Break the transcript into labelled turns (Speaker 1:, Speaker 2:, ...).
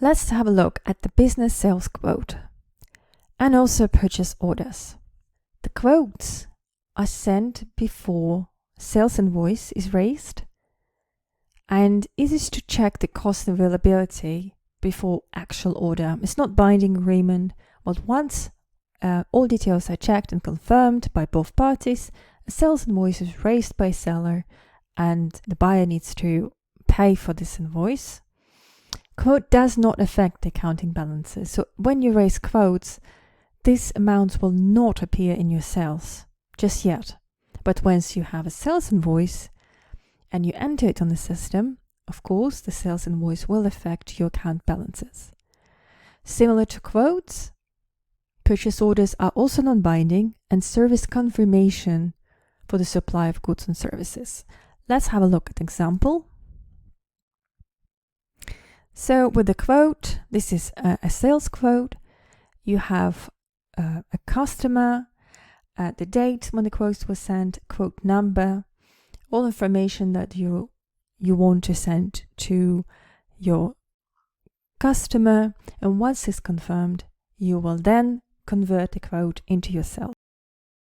Speaker 1: Let's have a look at the business sales quote and also purchase orders. The quotes are sent before sales invoice is raised, and it is to check the cost availability before actual order. It's not binding agreement, but once all details are checked and confirmed by both parties, a sales invoice is raised by seller and the buyer needs to pay for this invoice. Quote does not affect the accounting balances. So when you raise quotes, these amounts will not appear in your sales just yet. But once you have a sales invoice and you enter it on the system, of course, the sales invoice will affect your account balances. Similar to quotes, purchase orders are also non-binding and serve as confirmation for the supply of goods and services. Let's have a look at an example. So with the quote, this is a sales quote. You have a customer, the date when the quote was sent, quote number, all information that you want to send to your customer. And once it's confirmed, you will then convert the quote into your sales.